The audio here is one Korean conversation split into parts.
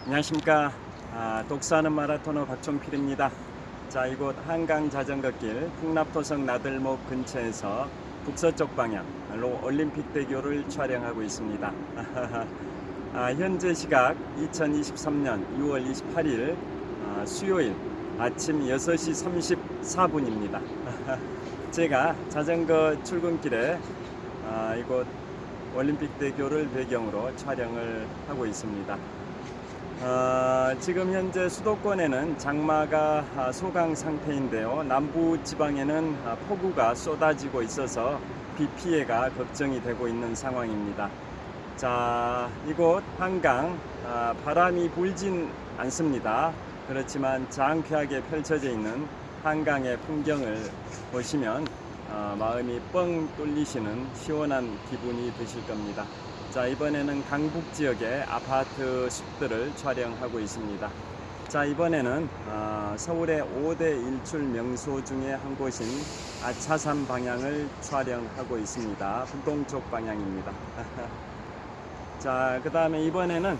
안녕하십니까. 독서하는 마라토너 박종필입니다. 자, 이곳 한강 자전거길 풍납토성 나들목 근처에서 북서쪽 방향로 올림픽대교를 촬영하고 있습니다. 현재 시각 2023년 6월 28일 수요일 아침 6시 34분입니다. 제가 자전거 출근길에 이곳 올림픽대교를 배경으로 촬영을 하고 있습니다. 지금 현재 수도권에는 장마가 소강 상태인데요. 남부 지방에는 폭우가 쏟아지고 있어서 비 피해가 걱정이 되고 있는 상황입니다. 자, 이곳 한강 바람이 불진 않습니다. 그렇지만 장쾌하게 펼쳐져 있는 한강의 풍경을 보시면 마음이 뻥 뚫리시는 시원한 기분이 드실 겁니다. 자, 이번에는 강북 지역의 아파트 숲들을 촬영하고 있습니다. 자, 이번에는 서울의 5대 일출 명소 중에 한 곳인 아차산 방향을 촬영하고 있습니다. 북동쪽 방향입니다. 자, 그 다음에 이번에는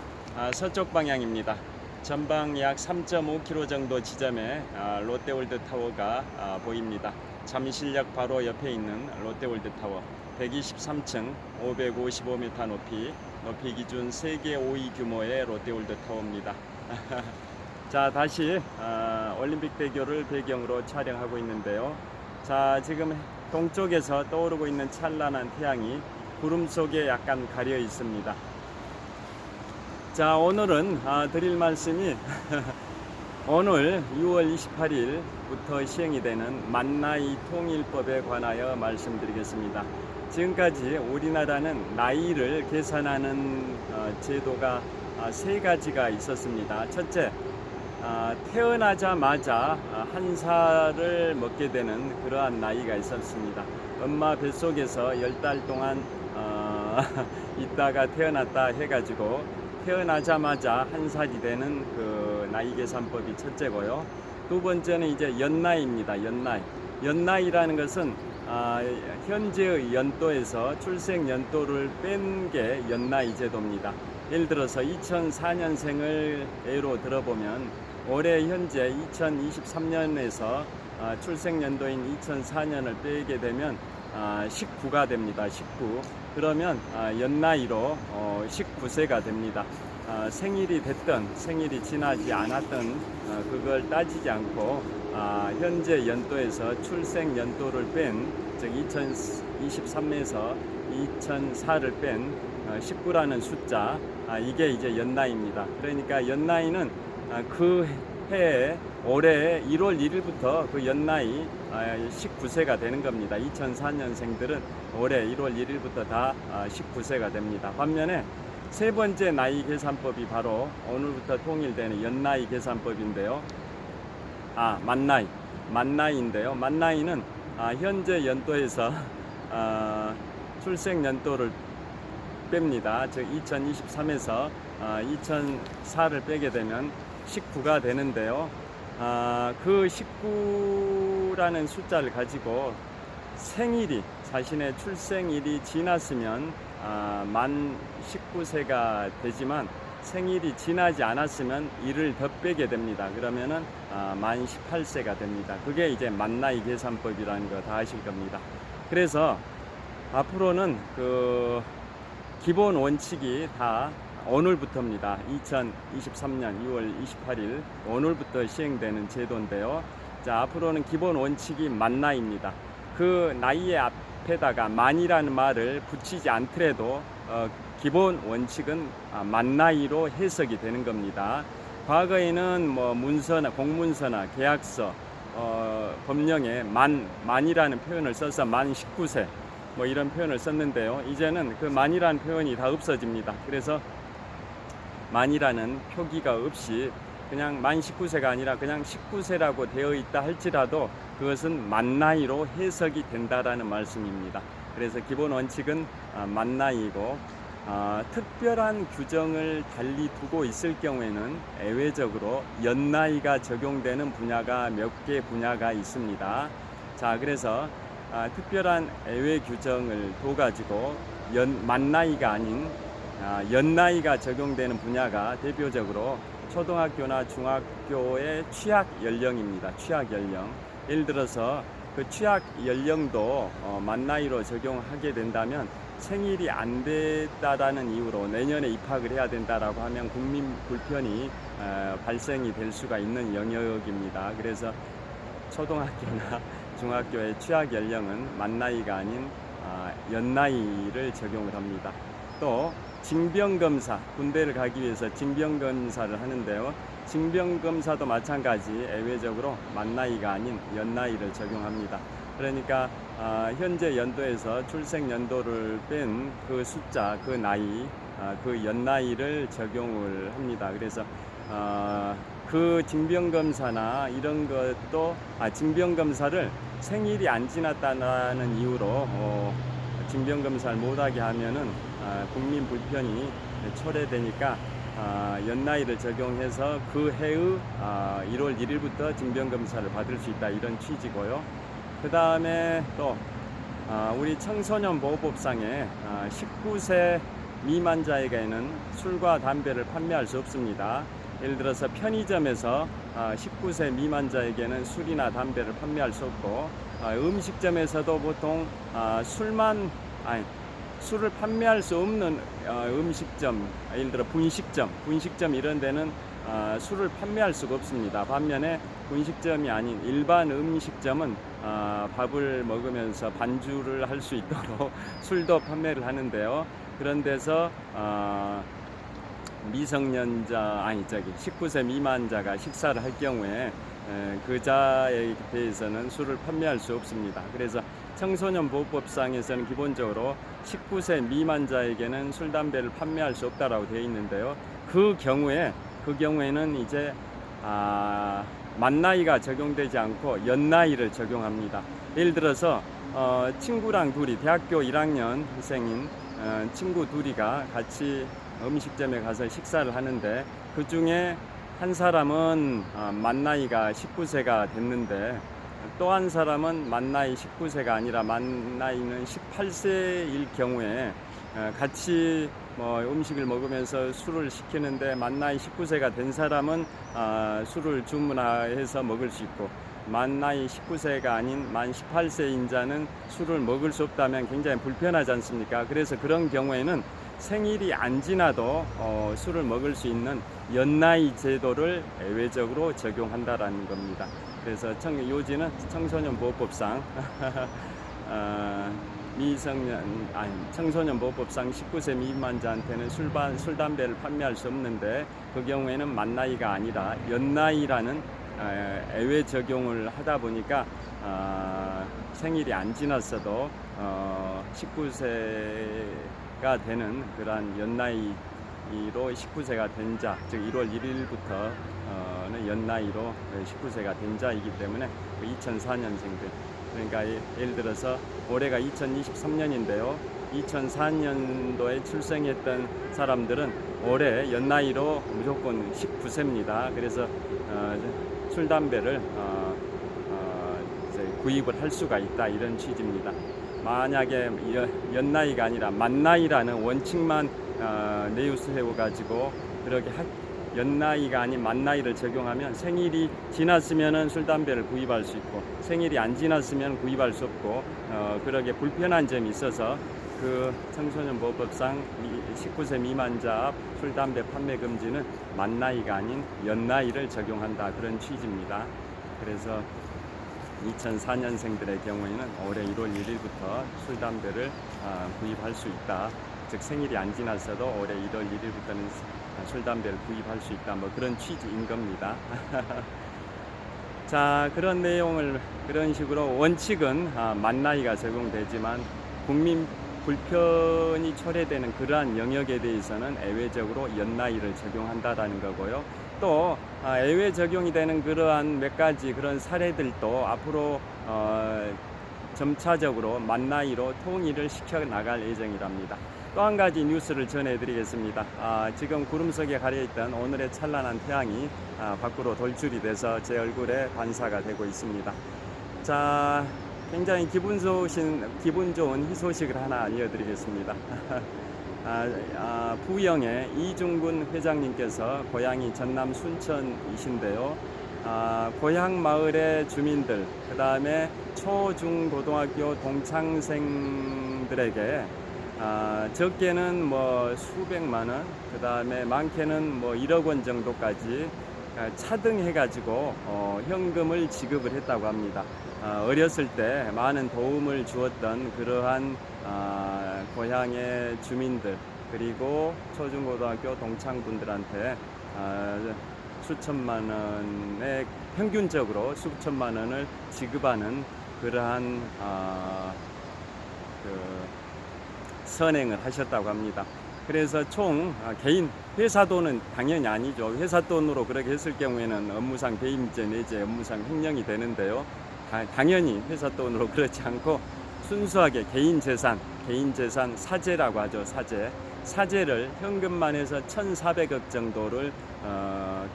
서쪽 방향입니다. 전방 약 3.5km 정도 지점에 롯데월드타워가 보입니다. 잠실역 바로 옆에 있는 롯데월드타워 123층 555m 높이 기준 세계 5위 규모의 롯데월드타워입니다. 자, 다시 올림픽대교를 배경으로 촬영하고 있는데요. 자, 지금 동쪽에서 떠오르고 있는 찬란한 태양이 구름 속에 약간 가려 있습니다. 자, 오늘은 드릴 말씀이 오늘 6월 28일부터 시행이 되는 만나이 통일법에 관하여 말씀드리겠습니다. 지금까지 우리나라는 나이를 계산하는 제도가 세 가지가 있었습니다. 첫째, 태어나자마자 한 살을 먹게 되는 그러한 나이가 있었습니다. 엄마 뱃속에서 10달 동안 있다가 태어났다 해가지고 태어나자마자 한 살이 되는 그 나이 계산법이 첫째고요. 두 번째는 이제 연나이입니다. 연나이라는 것은 현재의 연도에서 출생 연도를 뺀 게 연나이 제도입니다. 예를 들어서 2004년생을 예로 들어보면 올해 현재 2023년에서 출생 연도인 2004년을 빼게 되면 19가 됩니다. 19. 그러면 연나이로 19세가 됩니다. 생일이 됐든 생일이 지나지 않았든 그걸 따지지 않고 현재 연도에서 출생 연도를 뺀, 즉 2023년에서 2004를 뺀 19라는 숫자, 이게 이제 연나이입니다. 그러니까 연나이는 그 해에 올해 1월 1일부터 그 연나이 19세가 되는 겁니다. 2004년생들은 올해 1월 1일부터 다 19세가 됩니다. 반면에 세 번째 나이 계산법이 바로 오늘부터 통일되는 연나이 계산법인데요. 만나이인데요. 만나이는 현재 연도에서 출생 연도를 뺍니다. 즉 2023에서 2004를 빼게 되면 19가 되는데요. 그 19라는 숫자를 가지고 자신의 출생일이 지났으면 만 19세가 되지만 생일이 지나지 않았으면 일을 더 빼게 됩니다. 그러면은 만 18세가 됩니다. 그게 이제 만나이 계산법이라는 거 다 아실 겁니다. 그래서 앞으로는 그 기본 원칙이 다 오늘부터입니다. 2023년 6월 28일 오늘부터 시행되는 제도인데요. 자, 앞으로는 기본 원칙이 만나입니다. 그 나이의 앞에다가 만이라는 말을 붙이지 않더라도 기본 원칙은 만나이로 해석이 되는 겁니다. 과거에는 뭐 문서나 공문서나 계약서, 법령에 만이라는 표현을 써서 만 19세 뭐 이런 표현을 썼는데요. 이제는 그 만이라는 표현이 다 없어집니다. 그래서 만이라는 표기가 없이 그냥 만 19세가 아니라 그냥 19세라고 되어 있다 할지라도 그것은 만나이로 해석이 된다라는 말씀입니다. 그래서 기본 원칙은 만나이고, 특별한 규정을 달리 두고 있을 경우에는 예외적으로 연나이가 적용되는 분야가 몇 개 분야가 있습니다. 자, 그래서 특별한 예외 규정을 둬 가지고 만나이가 아닌 연나이가 적용되는 분야가 대표적으로 초등학교나 중학교의 취약 연령입니다. 취약 연령. 예를 들어서 그 취약 연령도 만 나이로 적용하게 된다면 생일이 안 됐다라는 이유로 내년에 입학을 해야 된다라고 하면 국민 불편이 발생이 될 수가 있는 영역입니다. 그래서 초등학교나 중학교의 취약 연령은 만 나이가 아닌 연나이를 적용을 합니다. 또 징병검사, 군대를 가기 위해서 징병검사를 하는데요. 징병검사도 마찬가지 예외적으로 만 나이가 아닌 연나이를 적용합니다. 그러니까 현재 연도에서 출생 연도를 뺀 그 숫자, 그 나이, 그 연나이를 적용을 합니다. 그래서 그 징병검사나 이런 것도 징병검사를 생일이 안 지났다는 이유로 징병검사를 못하게 하면은 국민 불편이 초래되니까 연나이를 적용해서 그 해의 1월 1일부터 징병검사를 받을 수 있다, 이런 취지고요. 그 다음에 또 우리 청소년보호법상에 19세 미만자에게는 술과 담배를 판매할 수 없습니다. 예를 들어서 편의점에서 19세 미만자에게는 술이나 담배를 판매할 수 없고, 음식점에서도 보통 술을 판매할 수 없는 음식점, 예를 들어 분식점 이런 데는 술을 판매할 수가 없습니다. 반면에 분식점이 아닌 일반 음식점은 밥을 먹으면서 반주를 할 수 있도록 술도 판매를 하는데요. 그런 데서 미성년자 19세 미만자가 식사를 할 경우에 그 자에 대해서는 술을 판매할 수 없습니다. 그래서 청소년보호법상에서는 기본적으로 19세 미만자에게는 술, 담배를 판매할 수 없다라고 되어 있는데요. 그 경우에는 이제 만 나이가 적용되지 않고 연 나이를 적용합니다. 예를 들어서 친구랑 둘이 대학교 1학년생인 친구 둘이가 같이 음식점에 가서 식사를 하는데, 그 중에 한 사람은 만 나이가 19세가 됐는데 또 한 사람은 만 나이 19세가 아니라 만 나이는 18세일 경우에 같이 음식을 먹으면서 술을 시키는데 만 나이 19세가 된 사람은 술을 주문해서 먹을 수 있고, 만 나이 19세가 아닌 만 18세인 자는 술을 먹을 수 없다면 굉장히 불편하지 않습니까? 그래서 그런 경우에는 생일이 안 지나도 술을 먹을 수 있는 연나이 제도를 예외적으로 적용한다라는 겁니다. 그래서 요지는 청소년보호법상 청소년보호법상 19세 미만자한테는 술, 담배를 판매할 수 없는데, 그 경우에는 만 나이가 아니라 연나이라는 예외 적용을 하다 보니까 생일이 안 지났어도 19세가 되는 그러한 연나이로 19세가 된 자, 즉 1월 1일부터는 연나이로 19세가 된 자이기 때문에 2004년생들, 그러니까 예를 들어서 올해가 2023년인데요. 2004년도에 출생했던 사람들은 올해 연나이로 무조건 19세입니다. 그래서 술, 담배를 이제 구입을 할 수가 있다, 이런 취지입니다. 만약에 연나이가 아니라 만나이라는 원칙만 내세워 가지고 그렇게 연나이가 아닌 만나이를 적용하면 생일이 지났으면 술, 담배를 구입할 수 있고, 생일이 안 지났으면 구입할 수 없고, 그렇게 불편한 점이 있어서 그 청소년보호법상 19세 미만자 술, 담배 판매 금지는 만 나이가 아닌 연 나이를 적용한다, 그런 취지입니다. 그래서 2004년생들의 경우에는 올해 1월 1일부터 술, 담배를 구입할 수 있다. 즉 생일이 안 지났어도 올해 1월 1일부터는 술, 담배를 구입할 수 있다, 그런 취지인 겁니다. 자, 그런 내용을 그런 식으로 원칙은 만 나이가 적용되지만 국민 불편이 초래되는 그러한 영역에 대해서는 예외적으로 연 나이를 적용한다라는 거고요. 또 예외 적용이 되는 그러한 몇 가지 그런 사례들도 앞으로 점차적으로 만 나이로 통일을 시켜 나갈 예정이랍니다. 또 한 가지 뉴스를 전해드리겠습니다. 지금 구름 속에 가려있던 오늘의 찬란한 태양이 밖으로 돌출이 돼서 제 얼굴에 반사가 되고 있습니다. 자, 굉장히 기분 좋은 희소식을 하나 알려드리겠습니다. 부영의 이중근 회장님께서 고향이 전남 순천이신데요. 고향 마을의 주민들, 그 다음에 초중고등학교 동창생들에게 적게는 뭐 수백만 원, 그 다음에 많게는 뭐 1억 원 정도까지 차등해가지고 현금을 지급을 했다고 합니다. 어렸을 때 많은 도움을 주었던 그러한 고향의 주민들, 그리고 초중고등학교 동창분들한테 수천만 원의 평균적으로 수천만 원을 지급하는 그러한 그 선행을 하셨다고 합니다. 그래서 총 개인 회사 돈은 당연히 아니죠. 회사 돈으로 그렇게 했을 경우에는 업무상 배임죄 내지 업무상 횡령이 되는데요. 당연히 회사 돈으로 그렇지 않고 순수하게 개인 재산 사재라고 하죠. 사재를 현금만 해서 1,400억 정도를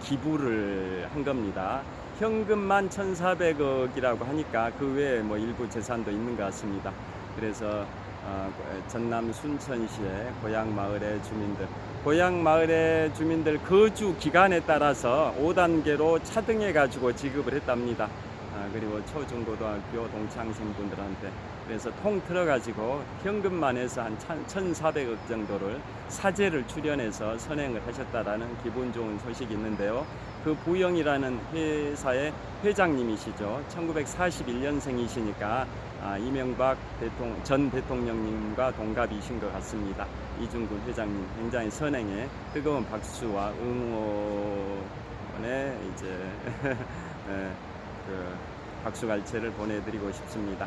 기부를 한 겁니다. 현금만 1,400억이라고 하니까 그 외에 뭐 일부 재산도 있는 것 같습니다. 그래서 전남 순천시의 고향 마을의 주민들 거주 기간에 따라서 5단계로 차등해 가지고 지급을 했답니다. 그리고 초중고등학교 동창생분들한테. 그래서 통 틀어가지고 현금만 해서 한 1,400억 정도를 사재를 출연해서 선행을 하셨다라는 기분 좋은 소식이 있는데요. 그 부영이라는 회사의 회장님이시죠. 1941년생이시니까 이명박 전 대통령님과 동갑이신 것 같습니다. 이중근 회장님 굉장히 선행에 뜨거운 박수와 응원의 이제 그 박수갈채를 보내드리고 싶습니다.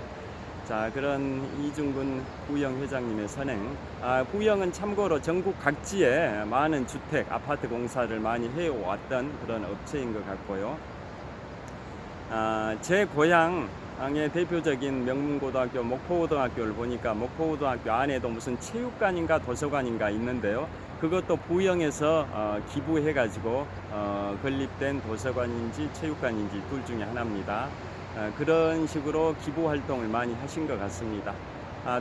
자, 그런 이중근 부영 회장님의 선행. 부영은 참고로 전국 각지에 많은 주택, 아파트 공사를 많이 해왔던 그런 업체인 것 같고요. 제 고향의 대표적인 명문고등학교 목포고등학교를 보니까 목포고등학교 안에도 무슨 체육관인가 도서관인가 있는데요. 그것도 부영에서 기부해가지고 건립된 도서관인지 체육관인지 둘 중에 하나입니다. 그런 식으로 기부 활동을 많이 하신 것 같습니다.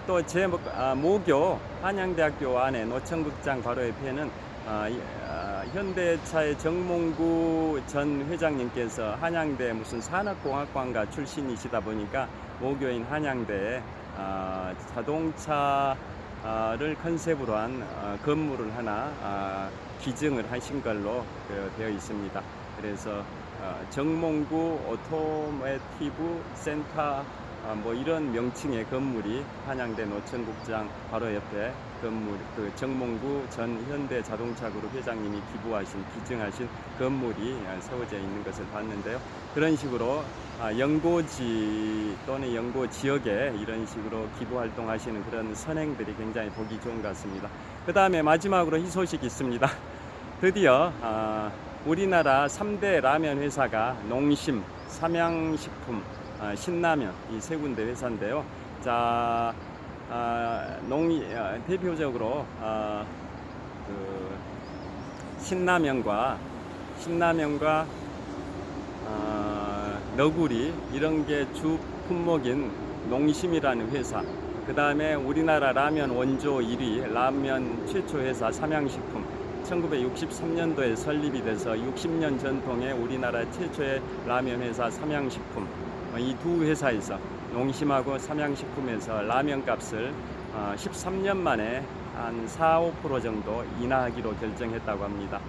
또 제 모교 한양대학교 안에 노천극장 바로 옆에는 현대차의 정몽구 전 회장님께서 한양대 무슨 산업공학관가 출신이시다 보니까 모교인 한양대에 자동차를 컨셉으로 한 건물을 하나 기증을 하신 걸로 되어 있습니다. 그래서 정몽구 오토모티브 센터 뭐 이런 명칭의 건물이 한양대 노천국장 바로 옆에 건물, 그 정몽구 전 현대자동차그룹 회장님이 기증하신 건물이 세워져 있는 것을 봤는데요. 그런 식으로 연고지 또는 연고 지역에 이런 식으로 기부 활동하시는 그런 선행들이 굉장히 보기 좋은 것 같습니다. 그 다음에 마지막으로 희소식이 있습니다. 드디어 우리나라 3대 라면 회사가 농심, 삼양식품, 신라면 이 세 군데 회사인데요. 자, 대표적으로 그 신라면과 너구리 이런 게 주 품목인 농심이라는 회사. 그 다음에 우리나라 라면 원조 1위 라면 최초 회사 삼양식품. 1963년도에 설립이 돼서 60년 전통의 우리나라 최초의 라면 회사 삼양식품. 이 두 회사에서 농심하고 삼양식품에서 라면 값을 13년 만에 한 4~5% 정도 인하하기로 결정했다고 합니다.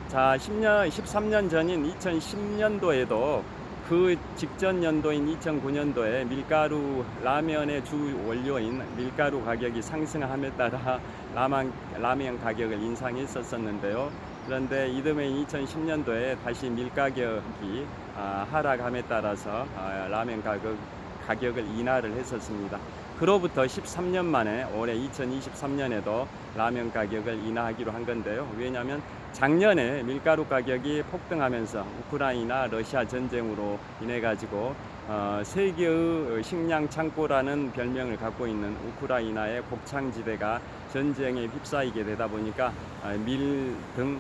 자, 13년 전인 2010년도에도 그 직전 연도인 2009년도에 밀가루 라면의 주 원료인 밀가루 가격이 상승함에 따라 라면 가격을 인상했었는데요. 그런데 이듬해인 2010년도에 다시 밀가격이 하락함에 따라서 라면 가격을 인하를 했었습니다. 그로부터 13년 만에 올해 2023년에도 라면 가격을 인하하기로 한 건데요. 왜냐하면 작년에 밀가루 가격이 폭등하면서 우크라이나 러시아 전쟁으로 인해 가지고 세계의 식량 창고라는 별명을 갖고 있는 우크라이나의 곡창지대가 전쟁에 휩싸이게 되다 보니까 밀 등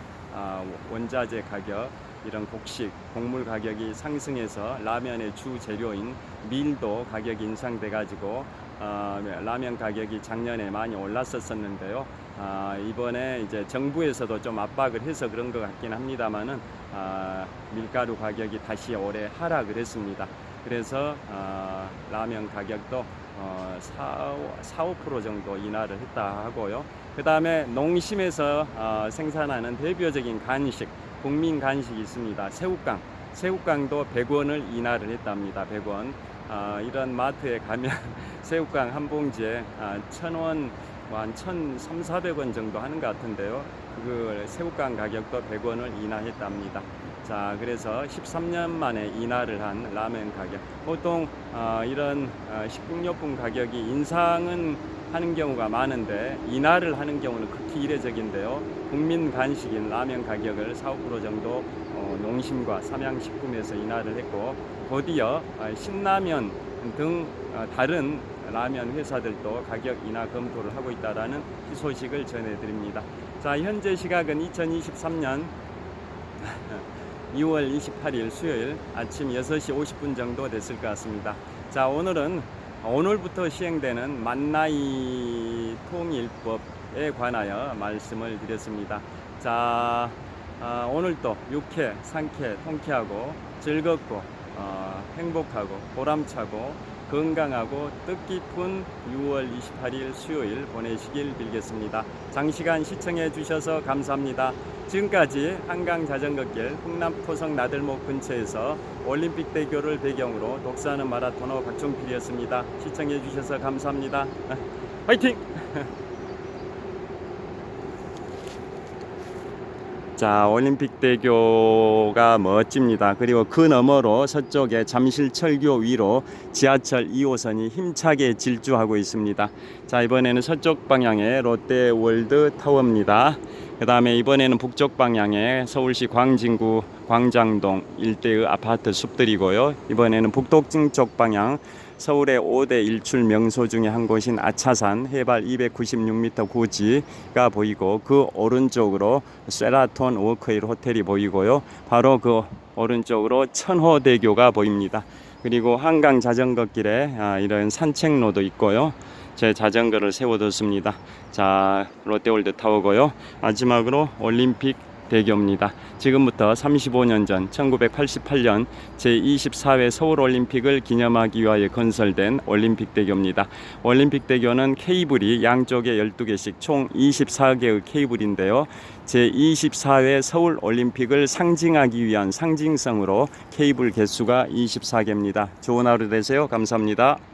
원자재 가격, 이런 곡식, 곡물 가격이 상승해서 라면의 주 재료인 밀도 가격이 인상돼 가지고 라면 가격이 작년에 많이 올랐었는데요. 이번에 이제 정부에서도 좀 압박을 해서 그런 것 같긴 합니다만은 밀가루 가격이 다시 올해 하락을 했습니다. 그래서 라면 가격도 4~5% 정도 인하를 했다 하고요. 그 다음에 농심에서 생산하는 대표적인 간식, 국민 간식이 있습니다. 새우깡도 100원을 인하를 했답니다. 100원. 이런 마트에 가면 새우깡 한 봉지에 1,000원, 한 1,300~400원 정도 하는 것 같은데요. 그 새우깡 가격도 100원을 인하했답니다. 자, 그래서 13년 만에 인하를 한 라면 가격. 보통 이런 식품료품 가격이 인상은 하는 경우가 많은데 인하를 하는 경우는 극히 이례적인데요. 국민 간식인 라면 가격을 4~5% 정도 농심과 삼양식품에서 인하를 했고, 곧이어 신라면 등 다른 라면 회사들도 가격 인하 검토를 하고 있다라는 소식을 전해드립니다. 자, 현재 시각은 2023년 2월 28일 수요일 아침 6시 50분 정도 됐을 것 같습니다. 자, 오늘부터 시행되는 만나이 통일법에 관하여 말씀을 드렸습니다. 자, 오늘도 유쾌, 상쾌, 통쾌하고 즐겁고 행복하고 보람차고 건강하고 뜻깊은 6월 28일 수요일 보내시길 빌겠습니다. 장시간 시청해 주셔서 감사합니다. 지금까지 한강자전거길 흥남토성 나들목 근처에서 올림픽대교를 배경으로 독서하는 마라토너 박종필이었습니다. 시청해 주셔서 감사합니다. 화이팅! 자, 올림픽대교가 멋집니다. 그리고 그 너머로 서쪽에 잠실철교 위로 지하철 2호선이 힘차게 질주하고 있습니다. 자, 이번에는 서쪽 방향의 롯데월드 타워입니다. 그 다음에 이번에는 북쪽 방향의 서울시 광진구 광장동 일대의 아파트 숲들이고요. 이번에는 북동쪽 쪽 방향 서울의 5대 일출 명소 중에 한 곳인 아차산 해발 296m 고지가 보이고, 그 오른쪽으로 세라톤 워크힐 호텔이 보이고요. 바로 그 오른쪽으로 천호대교가 보입니다. 그리고 한강 자전거길에 이런 산책로도 있고요. 제 자전거를 세워뒀습니다. 자, 롯데월드 타워고요. 마지막으로 올림픽 대교입니다. 지금부터 35년 전 1988년 제24회 서울올림픽을 기념하기 위하여 건설된 올림픽대교입니다. 올림픽대교는 케이블이 양쪽에 12개씩 총 24개의 케이블인데요. 제24회 서울올림픽을 상징하기 위한 상징성으로 케이블 개수가 24개입니다. 좋은 하루 되세요. 감사합니다.